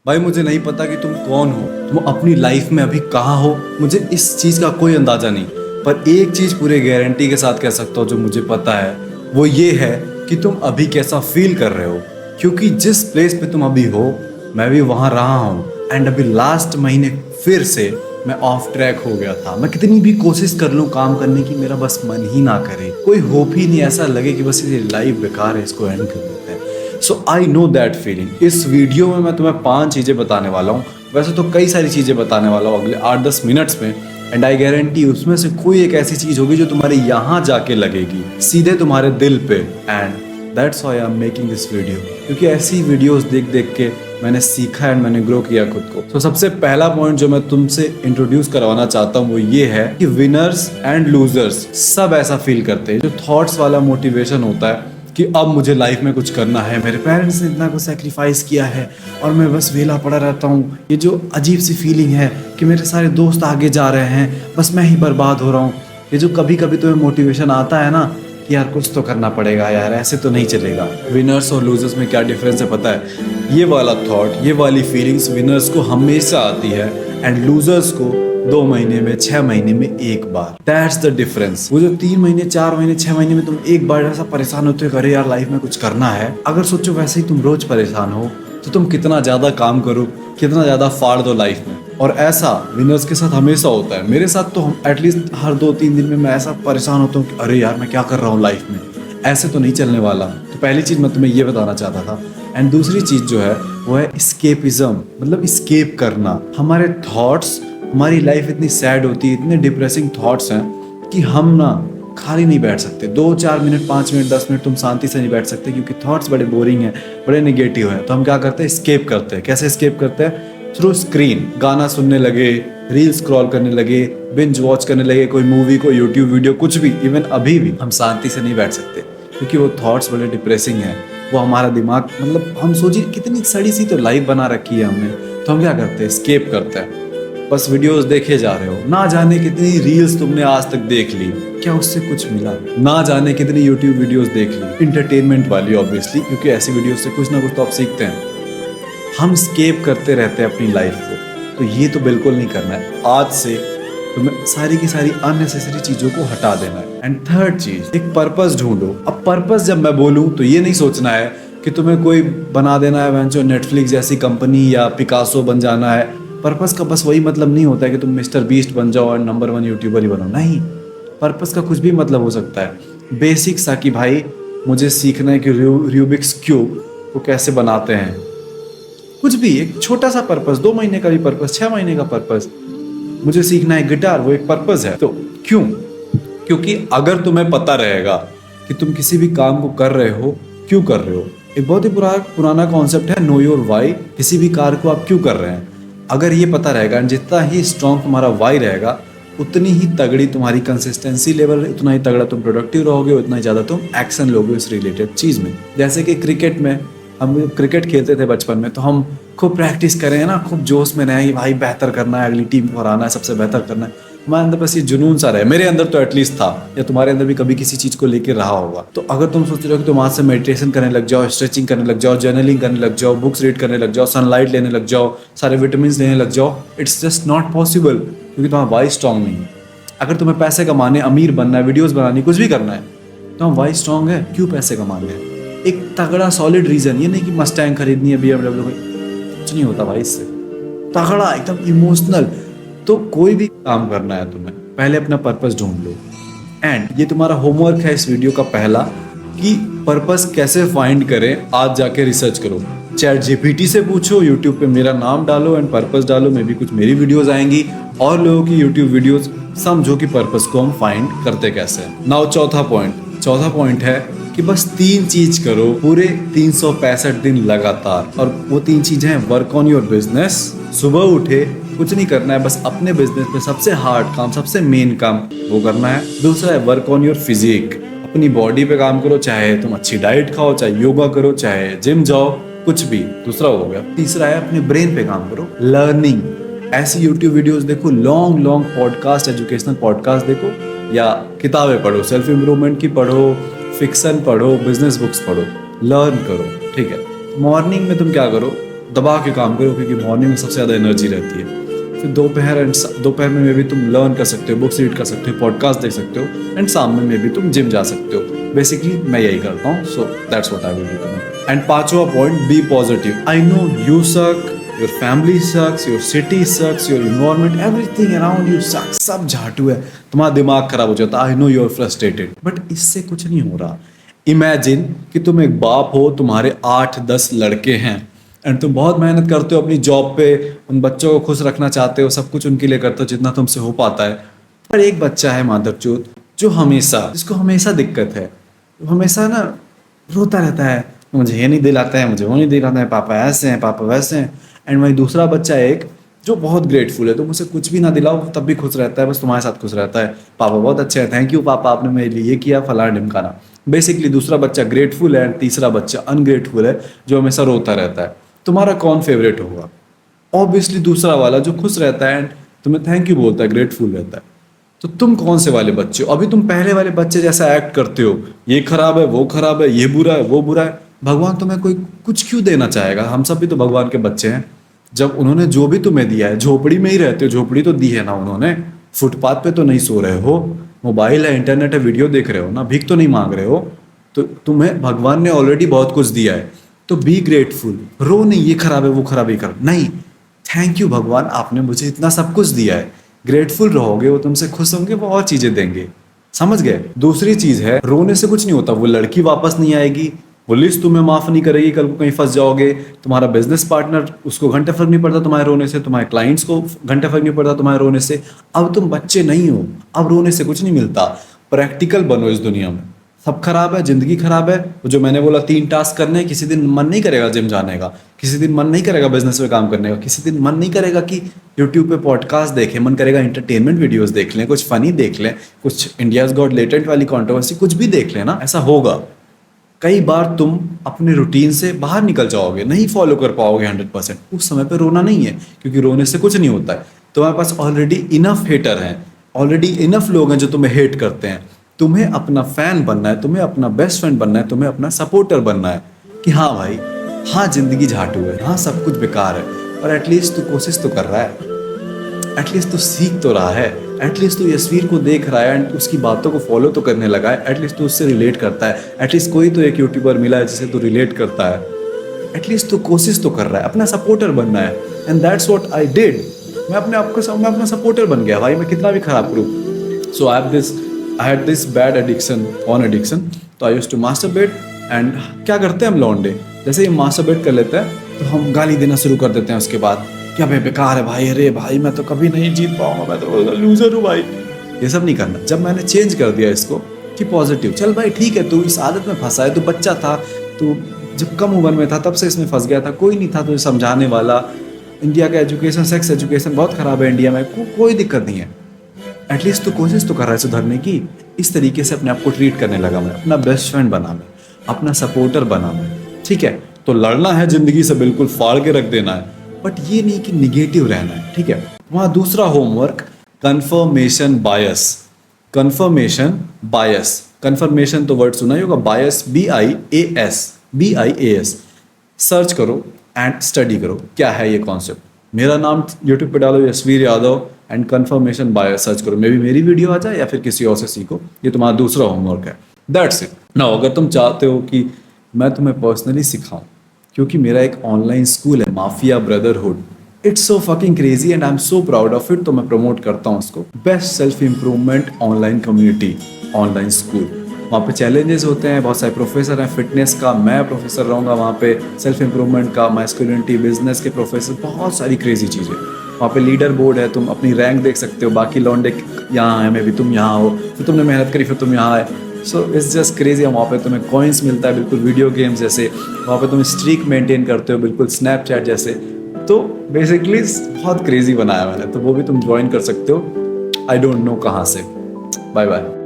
भाई मुझे नहीं पता कि तुम कौन हो, तुम अपनी लाइफ में अभी कहाँ हो, मुझे इस चीज़ का कोई अंदाज़ा नहीं। पर एक चीज़ पूरे गारंटी के साथ कह सकता हूँ जो मुझे पता है, वो ये है कि तुम अभी कैसा फील कर रहे हो। क्योंकि जिस प्लेस पे तुम अभी हो, मैं भी वहाँ रहा हूँ। एंड अभी लास्ट महीने फिर से मैं ऑफ ट्रैक हो गया था। मैं कितनी भी कोशिश कर लूँ काम करने की, मेरा बस मन ही ना करे, कोई होप ही नहीं, ऐसा लगे कि बस ये लाइफ बेकार है, इसको एंड कर देते हैं। सो आई नो दैट फीलिंग। इस वीडियो में मैं तुम्हें 5 चीज़ें बताने वाला हूँ, वैसे तो कई सारी चीज़ें बताने वाला हूँ अगले 8-10 मिनट्स में। एंड आई गारंटी उसमें से कोई एक ऐसी चीज़ होगी जो तुम्हारे यहाँ जाके लगेगी, सीधे तुम्हारे दिल पे। And that's why I am making this video, क्योंकि ऐसी वीडियोस देख देख के मैंने सीखा एंड मैंने ग्रो किया खुद को। तो सबसे पहला पॉइंट जो मैं तुमसे इंट्रोड्यूस करवाना चाहता हूँ वो ये है कि विनर्स एंड लूजर्स सब ऐसा फील करते हैं। जो थॉट्स वाला मोटिवेशन होता है कि अब मुझे लाइफ में कुछ करना है, मेरे पेरेंट्स ने इतना कुछ सेक्रीफाइस किया है और मैं बस वेला पड़ा रहता हूँ। ये जो अजीब सी फीलिंग है कि मेरे सारे दोस्त आगे जा रहे हैं, बस मैं ही बर्बाद हो रहा हूँ। ये जो कभी कभी तुम्हें मोटिवेशन आता है ना कि यार कुछ तो करना पड़ेगा यार, ऐसे तो नहीं चलेगा। विनर्स और लूजर्स में क्या डिफरेंस है पता है? ये वाला थॉट, ये वाली फीलिंग्स विनर्स को हमेशा आती है एंड लूजर्स को 2 महीने में, 6 महीने में एक बार। That's the difference. वो जो 3 महीने, 4 महीने, 6 महीने में तुम एक बार ऐसा परेशान होते हो, अरे यार लाइफ में कुछ करना है। अगर सोचो वैसे ही तुम रोज परेशान हो तो तुम कितना ज्यादा काम करो, कितना ज्यादा फाड़ दो लाइफ में। और ऐसा विनर्स के साथ हमेशा होता है। मेरे साथ तो एटलीस्ट हर 2-3 दिन में मैं ऐसा परेशान होता हूँ कि अरे यार मैं क्या कर रहा हूँ लाइफ में, ऐसे तो नहीं चलने वाला। तो पहली चीज मैं तुम्हें ये बताना चाहता था। एंड दूसरी चीज जो है वो है स्केपिज्म, मतलब स्केप करना। हमारे थॉट्स, हमारी लाइफ इतनी सैड होती है, इतने डिप्रेसिंग थॉट्स हैं कि हम ना खाली नहीं बैठ सकते। 2-4 मिनट, 5 मिनट, 10 मिनट तुम शांति से नहीं बैठ सकते, क्योंकि थॉट्स बड़े बोरिंग हैं, बड़े नेगेटिव हैं। तो हम क्या करते हैं? स्केप करते हैं। कैसे स्केप करते हैं? Through screen. गाना सुनने लगे, रील स्क्रॉल करने लगे, बिंज वॉच करने लगे, कोई मूवी, कोई यूट्यूब वीडियो, कुछ भी। इवन अभी भी हम शांति से नहीं बैठ सकते क्योंकि वो थॉट्स बड़े डिप्रेसिंग हैं। वो हमारा दिमाग, मतलब हम सोचिए कितनी सड़ी सी तो लाइफ बना रखी है हमने। तो हम क्या करते हैं? स्केप करते हैं। बस वीडियोस देखे जा रहे हो, ना जाने कितनी रील्स तुमने आज तक देख ली, क्या उससे कुछ मिला? ना जाने कितनी यूट्यूब वीडियोस देख ली, इंटरटेनमेंट वाली ऑब्वियसली, क्योंकि ऐसी वीडियोस से कुछ ना कुछ तो आप सीखते हैं। हम स्केप करते रहते हैं अपनी लाइफ को, तो ये तो बिल्कुल नहीं करना है। आज से तुम्हें सारी की सारी अननेसेसरी चीजों को हटा देना है। एंड थर्ड चीज, एक पर्पस ढूंढो। अब पर्पस जब मैं बोलूं तो ये नहीं सोचना है कि तुम्हें कोई बना देना है जो नेटफ्लिक्स जैसी कंपनी या पिकासो बन जाना है। पर्पस का बस वही मतलब नहीं होता है कि तुम मिस्टर बीस्ट बन जाओ और नंबर 1 यूट्यूबर ही बनो। नहीं, पर्पस का कुछ भी मतलब हो सकता है। बेसिक सा कि भाई मुझे सीखना है कि रूबिक्स क्यूब को कैसे बनाते हैं, कुछ भी एक छोटा सा पर्पस, 2 महीने का भी पर्पस, 6 महीने का पर्पस। मुझे सीखना है गिटार, वो एक पर्पस है। तो क्यों? क्योंकि अगर तुम्हें पता रहेगा कि तुम किसी भी काम को कर रहे हो, क्यों कर रहे हो। एक बहुत ही पुराना कॉन्सेप्ट है नो योर वाई। किसी भी कार्य को आप क्यों कर रहे हैं, अगर ये पता रहेगा, जितना ही स्ट्रॉन्ग तुम्हारा वाई रहेगा उतनी ही तगड़ी तुम्हारी कंसिस्टेंसी लेवल, उतना ही तगड़ा तुम प्रोडक्टिव रहोगे, उतना ही ज़्यादा तुम एक्शन लोगे उस रिलेटेड चीज़ में। जैसे कि क्रिकेट में, हम क्रिकेट खेलते थे बचपन में, तो हम खूब प्रैक्टिस करें ना, खूब जोश में रहें, भाई बेहतर करना है, अगली टीम को हराना है, सबसे बेहतर करना है। हमारे अंदर बस ये जुनून सा रहे, मेरे अंदर तो एटलीस्ट था, या तुम्हारे अंदर भी कभी किसी चीज़ को लेकर रहा होगा। तो अगर तुम सोच रहे हो कि तुम आज से मेडिटेशन करने लग जाओ, स्ट्रेचिंग करने लग जाओ, जर्नलिंग करने लग जाओ, बुक्स रीड करने लग जाओ, सनलाइट लेने लग जाओ, सारे विटामिन लेने लग जाओ, इट्स जस्ट नॉट पॉसिबल, क्योंकि तुम्हारा वाई स्ट्रॉन्ग नहीं है। अगर तुम्हें पैसे कमाने, अमीर बनना है, वीडियोज़ बनानी, कुछ भी करना है, तो हम वाई स्ट्रॉन्ग है, क्यों पैसे कमाने हैं। एक तगड़ा सॉलिड रीजन, ये नहीं कि मस्टैंग खरीदनी है, BMW, कुछ नहीं होता भाई इससे। तगड़ा एकदम इमोशनल। तो कोई भी काम करना है तुम्हें, पहले अपना पर्पस ढूंढ लो। एंड ये तुम्हारा होमवर्क है इस वीडियो का पहला, कि पर्पस कैसे फाइंड करें। आज जाके रिसर्च करो, चैट जीपीटी से पूछो, यूट्यूब पे मेरा नाम डालो एंड पर्पस डालो, मे भी कुछ मेरी वीडियोस आएंगी और लोगों की यूट्यूब वीडियोस, समझो कि पर्पस को हम फाइंड करते कैसे हैं। नाउ चौथा पॉइंट है कि बस 3 चीज करो पूरे 365 दिन लगातार। और वो 3 चीजें हैं, वर्क ऑन योर बिजनेस। सुबह उठे कुछ नहीं करना है, बस अपने बिजनेस में सबसे हार्ड काम, सबसे मेन काम वो करना है। दूसरा है वर्क ऑन योर फिजिक, अपनी बॉडी पे काम करो, चाहे तुम अच्छी डाइट खाओ, चाहे योगा करो, चाहे जिम जाओ, कुछ भी। दूसरा हो गया। तीसरा है अपने ब्रेन पे काम करो, लर्निंग। ऐसी यूट्यूब वीडियोस देखो, लॉन्ग पॉडकास्ट, एजुकेशनल पॉडकास्ट देखो, या किताबें पढ़ो, सेल्फ इम्प्रूवमेंट की पढ़ो, फिक्शन पढ़ो, बिजनेस बुक्स पढ़ो, लर्न करो। ठीक है, मॉर्निंग में तुम क्या करो, दबा के काम करो, क्योंकि मॉर्निंग में सबसे ज़्यादा एनर्जी रहती है। फिर दोपहर में भी तुम लर्न कर सकते हो, बुक्स रीड कर सकते हो, पॉडकास्ट देख सकते हो, एंड शाम में भी तुम जिम जा सकते हो। बेसिकली मैं यही करता हूँ, so that's what I will do. And पांचवा point, be positive. I know you suck, your family sucks, your city sucks, your environment, everything around you sucks, सब झाटू है, तुम्हारा दिमाग खराब हो जाता है। I know you are frustrated, but इससे कुछ नहीं हो रहा। इमेजिन कि तुम एक बाप हो, तुम्हारे 8-10 लड़के हैं, एंड तुम बहुत मेहनत करते हो अपनी जॉब पे, उन बच्चों को खुश रखना चाहते हो, सब कुछ उनके लिए करते हो जितना तुमसे हो पाता है। पर एक बच्चा है मादरचोद, जो जिसको हमेशा दिक्कत है, हमेशा ना रोता रहता है, मुझे ये नहीं दिलाता है, मुझे वो नहीं दिलाता है, पापा ऐसे हैं, पापा वैसे हैं। एंड वही दूसरा बच्चा एक जो बहुत ग्रेटफुल है, तुम उसे कुछ भी ना दिलाओ तब भी खुश रहता है, बस तुम्हारे साथ खुश रहता है। पापा बहुत अच्छे हैं, थैंक यू पापा, आपने मेरे लिए ये किया, फलाना ढिमकाना। बेसिकली दूसरा बच्चा ग्रेटफुल है, एंड तीसरा बच्चा अनग्रेटफुल है, जो हमेशा रोता रहता है। तुम्हारा कौन फेवरेट होगा? ऑब्वियसली दूसरा वाला, जो खुश रहता है एंड तुम्हें थैंक यू बोलता है, ग्रेटफुल रहता है। तो तुम कौन से वाले बच्चे हो? अभी तुम पहले वाले बच्चे जैसा एक्ट करते हो, ये खराब है, वो खराब है, ये बुरा है, वो बुरा है। भगवान तुम्हें कोई कुछ क्यों देना चाहेगा? हम सब भी तो भगवान के बच्चे हैं। जब उन्होंने जो भी तुम्हें दिया है, झोपड़ी में ही रहते हो, झोपड़ी तो दी है ना उन्होंने, फुटपाथ पे तो नहीं सो रहे हो, मोबाइल है, इंटरनेट है, वीडियो देख रहे हो ना, भीख तो नहीं मांग रहे हो। तो तुम्हें भगवान ने ऑलरेडी बहुत कुछ दिया है, तो बी ग्रेटफुल। रो नहीं ये खराब है, वो खराब, ये खराब नहीं, थैंक यू भगवान, आपने मुझे इतना सब कुछ दिया है। ग्रेटफुल रहोगे, वो तुमसे खुश होंगे, वो और चीजें देंगे। समझ गए? दूसरी चीज है, रोने से कुछ नहीं होता। वो लड़की वापस नहीं आएगी, पुलिस तुम्हें माफ नहीं करेगी, कल को कहीं फंस जाओगे, तुम्हारा बिजनेस पार्टनर, उसको घंटे फर्क नहीं पड़ता तुम्हारे रोने से, तुम्हारे क्लाइंट्स को घंटे फर्क नहीं पड़ता तुम्हारे रोने से। अब तुम बच्चे नहीं हो, अब रोने से कुछ नहीं मिलता। प्रैक्टिकल बनो इस दुनिया में। सब खराब है, जिंदगी खराब है। जो मैंने बोला 3 टास्क करने, किसी दिन मन नहीं करेगा जिम जाने का, किसी दिन मन नहीं करेगा बिजनेस में काम करने का, किसी दिन मन नहीं करेगा कि यूट्यूब पे पॉडकास्ट देखें, मन करेगा एंटरटेनमेंट वीडियोस देख लें, कुछ फनी देख लें, कुछ इंडियाज गॉट लेटेंट वाली कंट्रोवर्सी कुछ भी देख लें ना। ऐसा होगा। कई बार तुम अपने रूटीन से बाहर निकल जाओगे, नहीं फॉलो कर पाओगे 100%। उस समय पे रोना नहीं है, क्योंकि रोने से कुछ नहीं होता है। तुम्हारे पास ऑलरेडी इनफ हेटर हैं, ऑलरेडी इनफ लोग हैं जो तुम्हें हेट करते हैं। तुम्हें अपना फैन बनना है, तुम्हें अपना बेस्ट फ्रेंड बनना है, तुम्हें अपना सपोर्टर बनना है कि हाँ भाई, हाँ जिंदगी झाटू है, हाँ सब कुछ बेकार है, पर एटलीस्ट तू कोशिश तो कर रहा है, एटलीस्ट तू सीख तो रहा है, एटलीस्ट तू यशवीर को देख रहा है एंड उसकी बातों को फॉलो तो करने लगा है, एटलीस्ट तू उससे रिलेट करता है, एटलीस्ट कोई तो एक यूट्यूबर मिला है जिसे तू रिलेट करता है, एटलीस्ट तू कोशिश तो कर रहा है, अपना सपोर्टर बनना है। And that's what I did. मैं अपना सपोर्टर बन गया भाई, मैं कितना भी खराब करूँ। So I had this bad addiction, on addiction. तो I used to masturbate. And क्या करते हैं हम लौंडे, जैसे ही मास्टरबेट कर लेते हैं तो हम गाली देना शुरू कर देते हैं उसके बाद, क्या भाई बेकार है भाई, अरे भाई मैं तो कभी नहीं जीत पाऊंगा, मैं तो लूजर हूँ भाई। ये सब नहीं करना। जब मैंने चेंज कर दिया इसको कि पॉजिटिव, चल भाई ठीक है, तू इस आदत में फंसा है, तू बच्चा था, तू जब कम उम्र में था तब से इसमें फंस गया था, कोई नहीं था तुझे समझाने वाला। इंडिया का एजुकेशन, सेक्स एजुकेशन बहुत खराब है इंडिया में, कोई दिक्कत नहीं है, एटलीस्ट तू कोशिश तो कर रहा है सुधरने की। इस तरीके से अपने आप को ट्रीट करने लगा मैं, अपना बेस्ट फ्रेंड बना मैं, अपना सपोर्टर बना मैं। ठीक है, तो लड़ना है जिंदगी से, बिल्कुल फाड़ के रख देना है, बट ये नहीं कि निगेटिव रहना है। ठीक है। वहां दूसरा होमवर्क, कन्फर्मेशन बायस। कन्फर्मेशन बायस, कन्फर्मेशन तो वर्ड सुना ही होगा, बायस BIAS। सर्च करो एंड स्टडी करो क्या है ये कॉन्सेप्ट। मेरा नाम यूट्यूब पे डालो Yashveer Yadav and confirmation bias search करो, मे बी मेरी वीडियो आ जाए या फिर किसी और से सीखो। ये तुम्हारा दूसरा होमवर्क है। That's it. नाउ अगर तुम चाहते हो कि मैं तुम्हें पर्सनली सिखाऊं, क्योंकि मेरा एक ऑनलाइन स्कूल है, mafia brotherhood, it's so fucking crazy and I am so proud of it. तो मैं प्रमोट करता हूँ उसको, best self improvement online community, online school. वहाँ पे चैलेंजेस होते हैं, बहुत सारे प्रोफेसर हैं, फिटनेस का मैं प्रोफेसर रहूँगा वहाँ पे, सेल्फ इंप्रूवमेंट का, मैस्कुलिनिटी, बिजनेस के प्रोफेसर, बहुत सारी क्रेजी चीज़ें। वहाँ पे लीडर बोर्ड है, तुम अपनी रैंक देख सकते हो, बाकी लौंडे यहाँ है, मे भी तुम यहाँ हो, फिर तुमने मेहनत करी, फिर तुम यहाँ आए। So it's just crazy. वहाँ पे तुम्हें कॉइन्स मिलता है, बिल्कुल वीडियो गेम्स जैसे। वहाँ पे तुम स्ट्रीक मेंटेन करते हो, बिल्कुल स्नैपचैट जैसे। तो बेसिकली बहुत क्रेजी बनाया मैंने, तो वो भी तुम ज्वाइन कर सकते हो। आई डोंट नो कहाँ से। Bye bye.